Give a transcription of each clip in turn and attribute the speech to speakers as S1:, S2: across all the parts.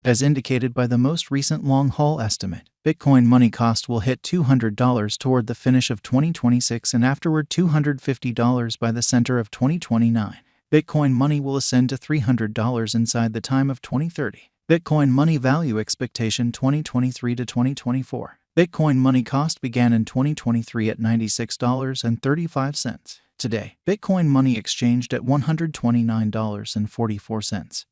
S1: As indicated by the most recent long-haul estimate, Bitcoin money cost will hit $200 toward the finish of 2026 and afterward $250 by the center of 2029. Bitcoin money will ascend to $300 inside the time of 2030. Bitcoin money value expectation 2023 to 2024. Bitcoin money cost began in 2023 at $96.35. Today, Bitcoin money exchanged at $129.44.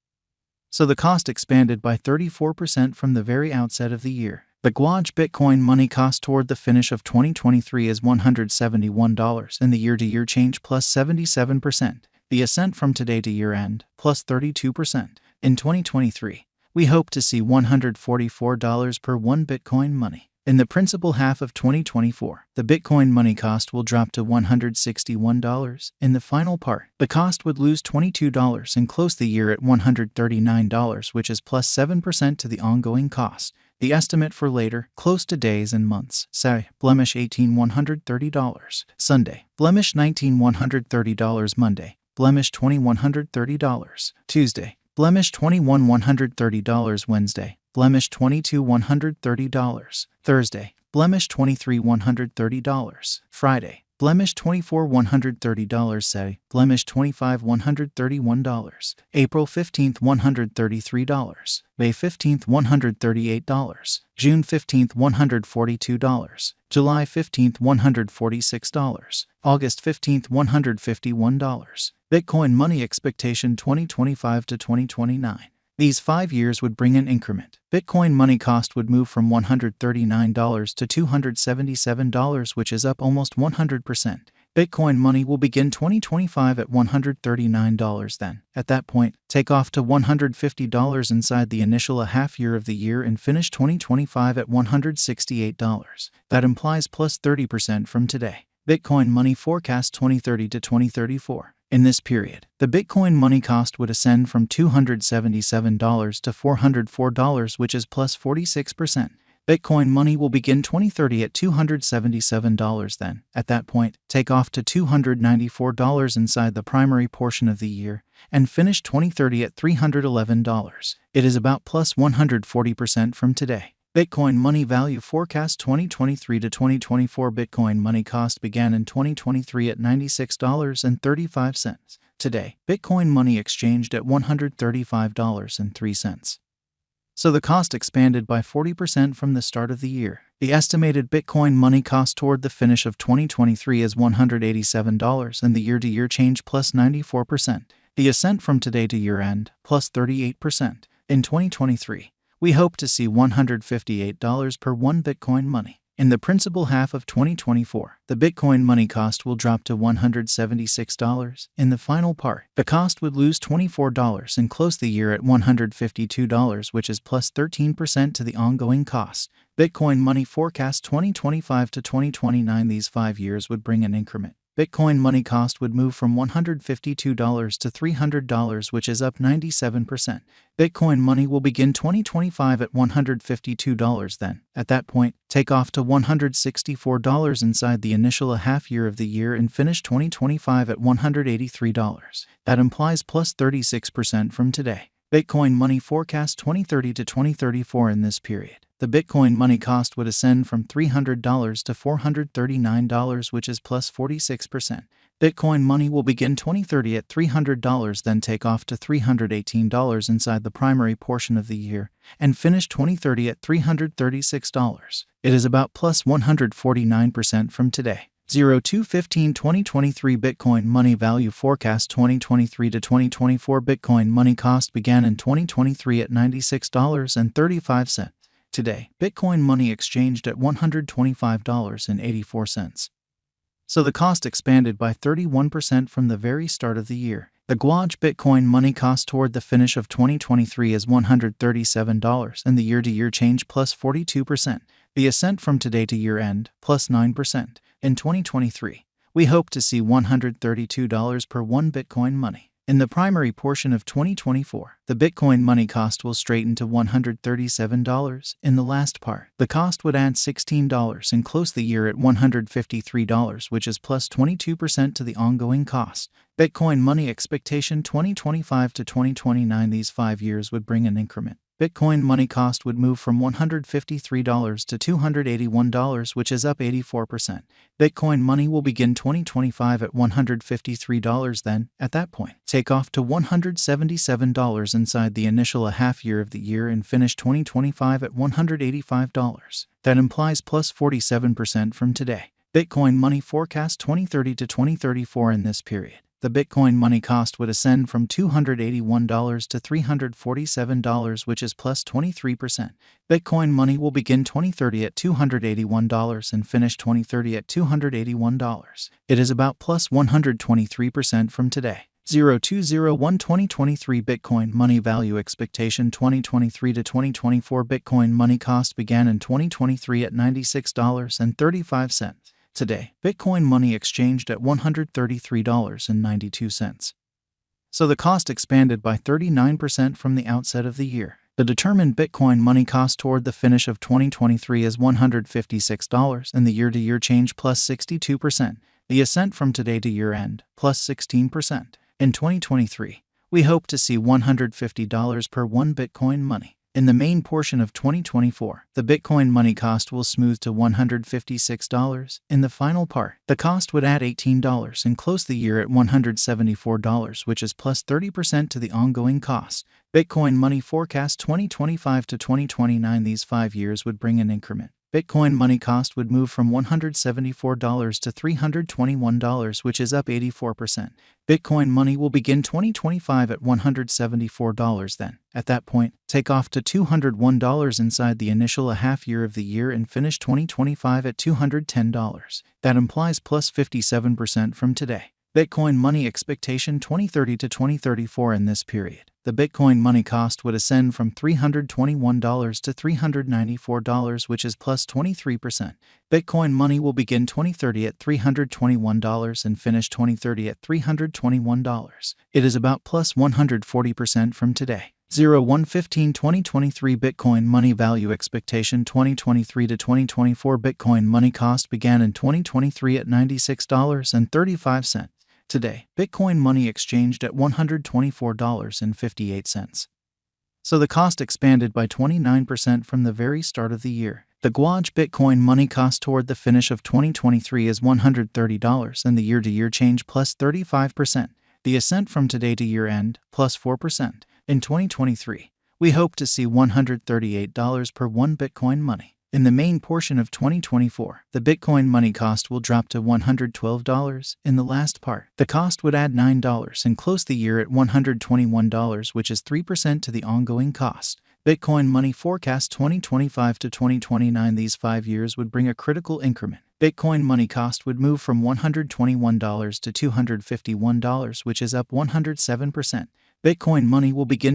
S1: So the cost expanded by 34% from the very outset of the year. The Guaj Bitcoin money cost toward the finish of 2023 is $171 in the year-to-year change plus 77%. The ascent from today to year-end plus 32%. In 2023, we hope to see $144 per one Bitcoin money. In the principal half of 2024, the Bitcoin money cost will drop to $161. In the final part, the cost would lose $22 and close the year at $139, which is plus 7% to the ongoing cost. The estimate for later, close to days and months, say, blemish $18,130. Sunday, blemish $19,130. Monday, blemish $2,130. Tuesday, blemish $21,130. Wednesday, blemish $22,130. Thursday, blemish $23,130. Friday, blemish $24,130. Saturday, blemish $25,131. April 15th, $133. May 15th, $138. June 15th, $142. July 15th, $146. August 15th, $151. Bitcoin money expectation 2025 to 2029. These 5 years would bring an increment. Bitcoin money cost would move from $139 to $277, which is up almost 100%. Bitcoin money will begin 2025 at $139 then. At that point, take off to $150 inside the initial half year of the year and finish 2025 at $168. That implies plus 30% from today. Bitcoin money forecast 2030 to 2034. In this period, the Bitcoin money cost would ascend from $277 to $404, which is plus 46%. Bitcoin money will begin 2030 at $277 then. At that point, take off to $294 inside the primary portion of the year and finish 2030 at $311. It is about plus 140% from today. Bitcoin money value forecast 2023 to 2024. Bitcoin money cost began in 2023 at $96.35. Today, Bitcoin money exchanged at $135.03. So the cost expanded by 40% from the start of the year. The estimated Bitcoin money cost toward the finish of 2023 is $187 and the year-to-year change plus 94%. The ascent from today to year-end plus 38%. In 2023, we hope to see $158 per one Bitcoin money. In the principal half of 2024, the Bitcoin money cost will drop to $176. In the final part, the cost would lose $24 and close the year at $152, which is plus 13% to the ongoing cost. Bitcoin money forecast 2025 to 2029. These 5 years would bring an increment. Bitcoin money cost would move from $152 to $300, which is up 97%. Bitcoin money will begin 2025 at $152 then. At that point, take off to $164 inside the initial half year of the year and finish 2025 at $183. That implies plus 36% from today. Bitcoin money forecast 2030 to 2034. In this period, the Bitcoin money cost would ascend from $300 to $439, which is plus 46%. Bitcoin money will begin 2030 at $300, then take off to $318 inside the primary portion of the year, and finish 2030 at $336. It is about plus 149% from today. 02/15/2023 Bitcoin money value forecast 2023 to 2024. Bitcoin money cost began in 2023 at $96.35. Today, Bitcoin money exchanged at $125.84. So the cost expanded by 31% from the very start of the year. The Guaj Bitcoin money cost toward the finish of 2023 is $137 and the year-to-year change plus 42%. The ascent from today to year-end plus 9%. In 2023, we hope to see $132 per one Bitcoin money. In the primary portion of 2024, the Bitcoin money cost will straighten to $137. In the last part, the cost would add $16 and close the year at $153, which is plus 22% to the ongoing cost. Bitcoin money expectation 2025 to 2029. These 5 years would bring an increment. Bitcoin money cost would move from $153 to $281, which is up 84%. Bitcoin money will begin 2025 at $153, then, at that point, take off to $177 inside the initial half year of the year and finish 2025 at $185. That implies plus 47% from today. Bitcoin money forecast 2030 to 2034 in this period. The Bitcoin money cost would ascend from $281 to $347, which is plus 23%. Bitcoin money will begin 2030 at $281 and finish 2030 at $281. It is about plus 123% from today. 0201 2023 Bitcoin money value expectation 2023 to 2024 Bitcoin money cost began in 2023 at $96.35. Today, Bitcoin money exchanged at $133.92. So the cost expanded by 39% from the outset of the year. The determined Bitcoin money cost toward the finish of 2023 is $156, and the year-to-year change plus 62%. The ascent from today to year-end, plus 16%. In 2023, we hope to see $150 per one Bitcoin money. In the main portion of 2024, the Bitcoin money cost will smooth to $156. In the final part, the cost would add $18 and close the year at $174, which is plus 30% to the ongoing cost. Bitcoin money forecast 2025 to 2029. These 5 years would bring an increment. Bitcoin money cost would move from $174 to $321, which is up 84%. Bitcoin money will begin 2025 at $174, then, at that point, take off to $201 inside the initial half year of the year and finish 2025 at $210. That implies plus 57% from today. Bitcoin money expectation 2030 to 2034 in this period. The Bitcoin money cost would ascend from $321 to $394, which is plus 23%. Bitcoin money will begin 2030 at $321 and finish 2030 at $321. It is about plus 140% from today. 0115 2023 Bitcoin money value expectation 2023 to 2024 Bitcoin money cost began in 2023 at $96.35. Today, Bitcoin money exchanged at $124.58. So the cost expanded by 29% from the very start of the year. The Guaj Bitcoin money cost toward the finish of 2023 is $130, and the year-to-year change plus 35%. The ascent from today to year-end, plus 4%. In 2023, we hope to see $138 per one Bitcoin money. In the main portion of 2024, the Bitcoin money cost will drop to $112. In the last part, the cost would add $9 and close the year at $121, which is 3% to the ongoing cost. Bitcoin money forecast 2025 to 2029. These 5 years would bring a critical increment. Bitcoin money cost would move from $121 to $251, which is up 107%. Bitcoin money will begin